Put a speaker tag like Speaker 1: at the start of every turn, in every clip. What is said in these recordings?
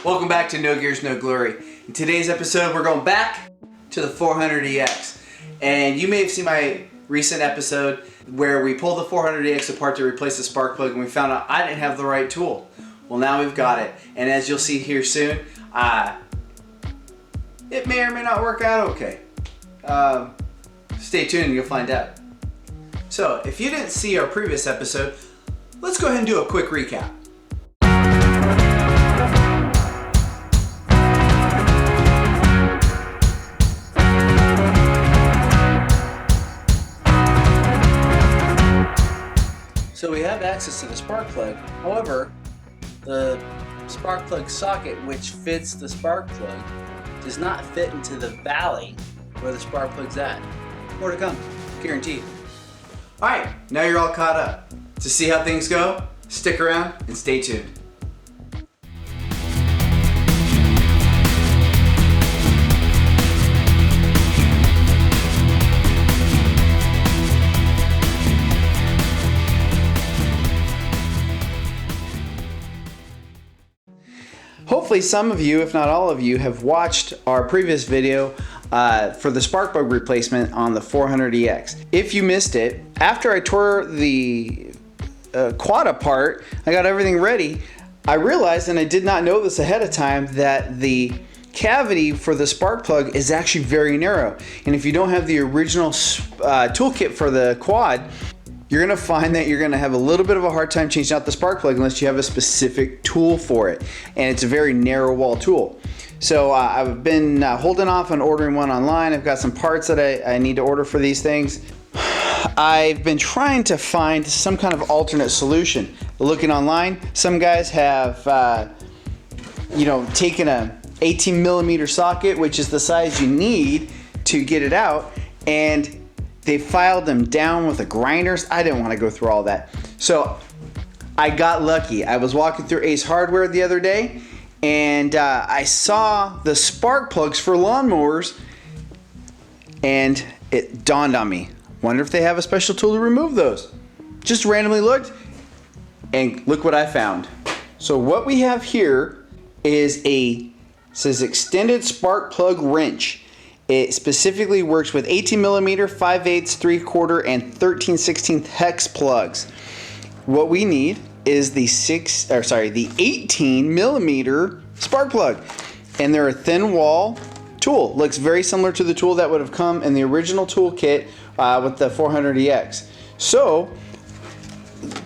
Speaker 1: Welcome back to No Gears, No Glory. In today's episode, we're going back to the 400EX. And you may have seen my recent episode where we pulled the 400EX apart to replace the spark plug and we found out I didn't have the right tool. Well, now we've got it. And as you'll see here soon, it may or may not work out okay. Stay tuned and you'll find out. So, if you didn't see our previous episode, let's go ahead and do a quick recap. So we have access to the spark plug. However, the spark plug socket, which fits the spark plug, does not fit into the valley where the spark plug's at. More to come, guaranteed. Alright, now you're all caught up. To see how things go, stick around and stay tuned. Hopefully some of you, if not all of you, have watched our previous video for the spark plug replacement on the 400EX. If you missed it, after I tore the quad apart, I got everything ready, I realized, and I did not know this ahead of time, that the cavity for the spark plug is actually very narrow. And if you don't have the original toolkit for the quad, you're gonna find that you're gonna have a little bit of a hard time changing out the spark plug unless you have a specific tool for it. And it's a very narrow wall tool. So I've been holding off on ordering one online. I've got some parts that I need to order for these things. I've been trying to find some kind of alternate solution. Looking online, some guys have taken a 18mm socket, which is the size you need to get it out, and they filed them down with a grinder. I didn't want to go through all that. So I got lucky. I was walking through Ace Hardware the other day and I saw the spark plugs for lawnmowers and it dawned on me. Wonder if they have a special tool to remove those. Just randomly looked and look what I found. So what we have here is says extended spark plug wrench. It specifically works with 18mm, 5/8, 3/4, and 13/16 hex plugs. What we need is the 18mm spark plug, and they're a thin wall tool. Looks very similar to the tool that would have come in the original toolkit with the 400EX. So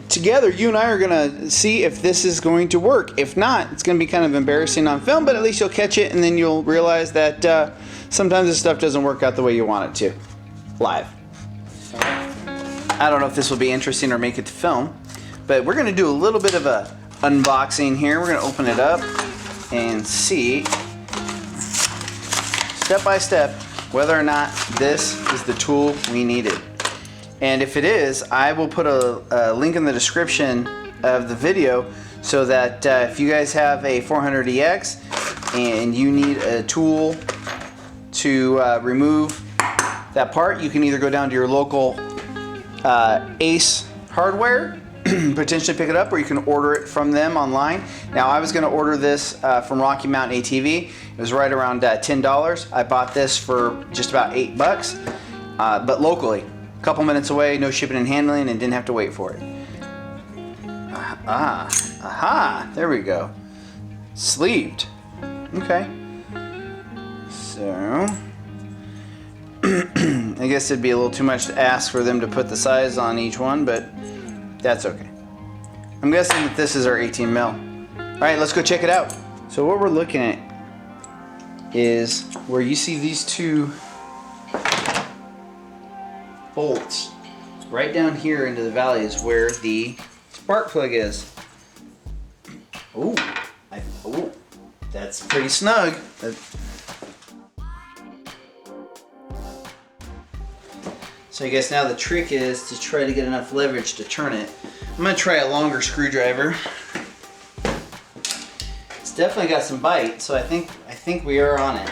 Speaker 1: together, you and I are gonna see if this is going to work. If not, it's gonna be kind of embarrassing on film, but at least you'll catch it and then you'll realize that sometimes this stuff doesn't work out the way you want it to, live. I don't know if this will be interesting or make it to film, but we're gonna do a little bit of a unboxing here. We're gonna open it up and see, step by step, whether or not this is the tool we needed. And if it is, I will put a link in the description of the video so that if you guys have a 400EX and you need a tool to remove that part, you can either go down to your local Ace Hardware, potentially pick it up, or you can order it from them online. Now I was going to order this from Rocky Mountain ATV. It was right around $10. I bought this for just about $8, but locally. A couple minutes away, no shipping and handling, and didn't have to wait for it. Aha, there we go. Sleeved. Okay. So, I guess it'd be a little too much to ask for them to put the size on each one, but that's okay. I'm guessing that this is our 18mm. All right, let's go check it out. So what we're looking at is where you see these two bolts. Right down here into the valley is where the spark plug is. Oh, that's pretty snug. So I guess now the trick is to try to get enough leverage to turn it. I'm gonna try a longer screwdriver. It's definitely got some bite, so I think we are on it.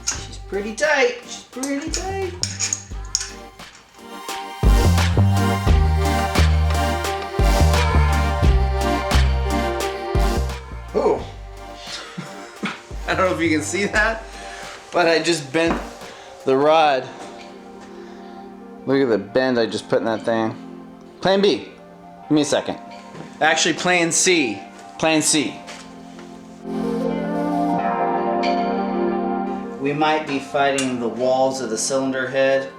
Speaker 1: She's pretty tight. She's pretty tight. don't know if you can see that, but I just bent the rod. Look at the bend I just put in that thing. Plan B. Give me a second. Actually, plan C. Plan C. We might be fighting the walls of the cylinder head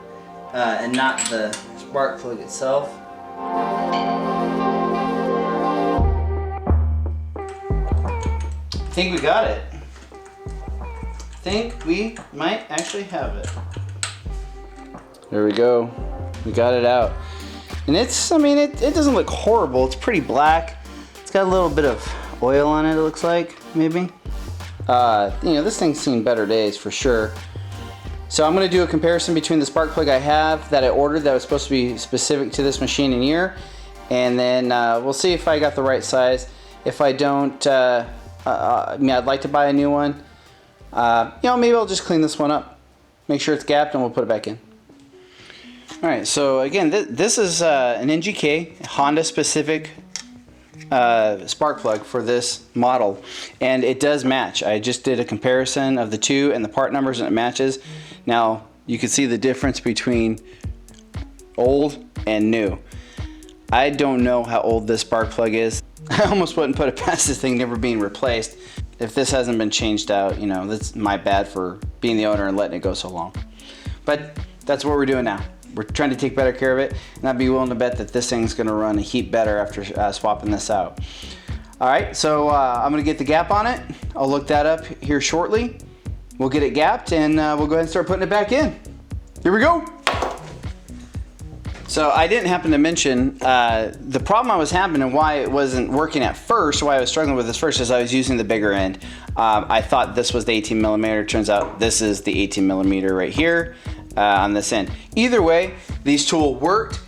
Speaker 1: and not the spark plug itself. I think we got it. I think we might actually have it. There we go. We got it out. And it's, I mean, it doesn't look horrible. It's pretty black. It's got a little bit of oil on it, it looks like, maybe. You know, this thing's seen better days for sure. So I'm gonna do a comparison between the spark plug I have that I ordered that was supposed to be specific to this machine and year, and then we'll see if I got the right size. If I don't, I mean, I'd like to buy a new one. You know, maybe I'll just clean this one up, make sure it's gapped, and we'll put it back in. All right, so again, this is an NGK Honda specific spark plug for this model, and it does match. I just did a comparison of the two and the part numbers, and it matches. Now you can see the difference between old and new. I don't know how old this spark plug is. I almost wouldn't put it past this thing never being replaced. If this hasn't been changed out, you know, that's my bad for being the owner and letting it go so long. But that's what we're doing now. We're trying to take better care of it, and I'd be willing to bet that this thing's gonna run a heap better after swapping this out. All right, so I'm gonna get the gap on it. I'll look that up here shortly. We'll get it gapped, and we'll go ahead and start putting it back in. Here we go. So I didn't happen to mention the problem I was having and why it wasn't working at first, why I was struggling with this first, is I was using the bigger end. I thought this was the 18 millimeter. Turns out this is the 18 millimeter right here on this end. Either way, these tools worked.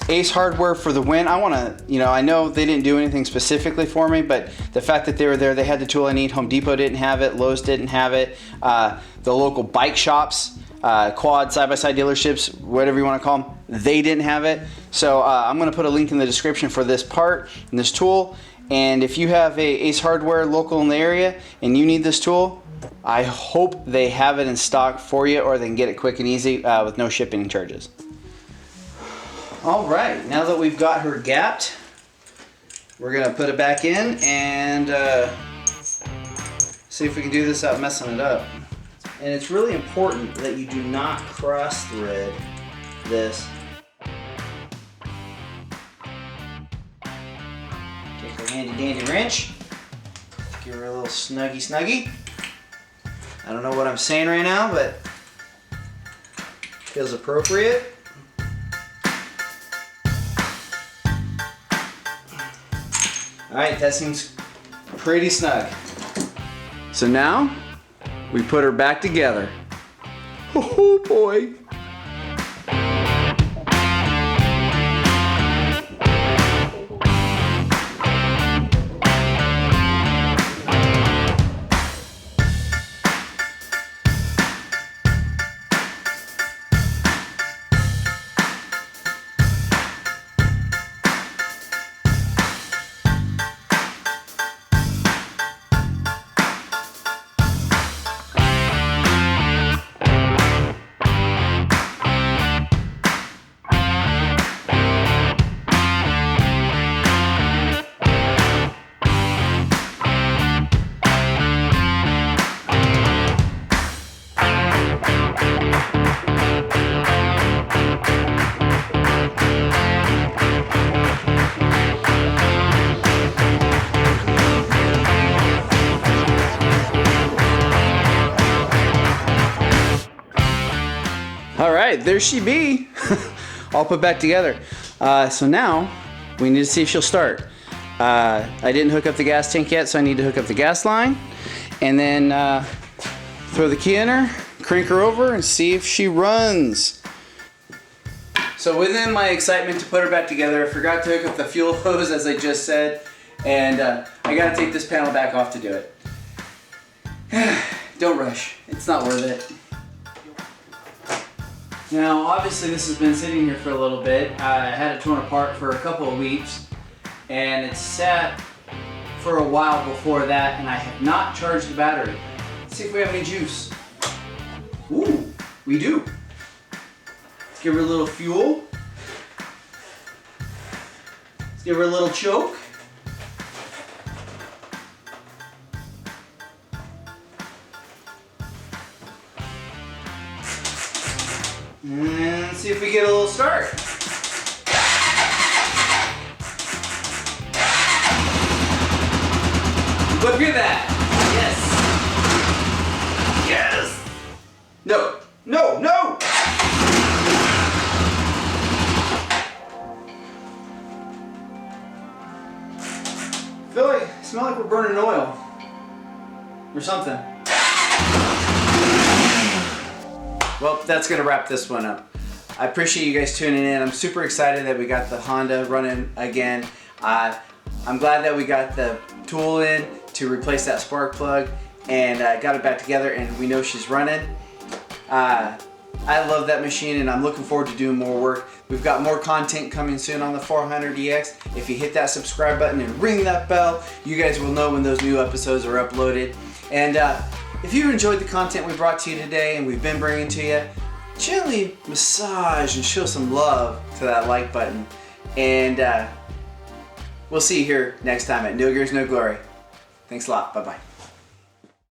Speaker 1: Ace Hardware for the win. I want to, you know, I know they didn't do anything specifically for me, but the fact that they were there, they had the tool I need. Home Depot didn't have it. Lowe's didn't have it. The local bike shops, quad, side-by-side dealerships, whatever you want to call them, they didn't have it. So I'm going to put a link in the description for this part and this tool. And if you have a Ace Hardware local in the area and you need this tool, I hope they have it in stock for you, or they can get it quick and easy with no shipping charges. All right, now that we've got her gapped, we're gonna put it back in and see if we can do this without messing it up. And it's really important that you do not cross thread this. Take our handy dandy wrench, give her a little snuggy. I don't know what I'm saying right now, but feels appropriate. All right, that seems pretty snug. So now we put her back together. Oh boy. All right, there she be. All put back together. So now we need to see if she'll start. I didn't hook up the gas tank yet, so I need to hook up the gas line, and then throw the key in her, crank her over, and see if she runs. So within my excitement to put her back together, I forgot to hook up the fuel hose, as I just said, and I gotta take this panel back off to do it. Don't rush, it's not worth it. Now, obviously this has been sitting here for a little bit. I had it torn apart for a couple of weeks, and it sat for a while before that, and I have not charged the battery. Let's see if we have any juice. Ooh, we do. Let's give her a little fuel. Let's give her a little choke. And see if we get a little start. Look at that! Yes! Yes! No! No! No! I smell like we're burning oil. Or something. Well, that's gonna wrap this one up. I appreciate you guys tuning in. I'm super excited that we got the Honda running again. I'm glad that we got the tool in to replace that spark plug and got it back together, and we know she's running. I love that machine, and I'm looking forward to doing more work. We've got more content coming soon on the 400EX. If you hit that subscribe button and ring that bell, you guys will know when those new episodes are uploaded. And if you enjoyed the content we brought to you today and we've been bringing to you, gently massage and show some love to that like button. And we'll see you here next time at No Gears, No Glory. Thanks a lot. Bye-bye.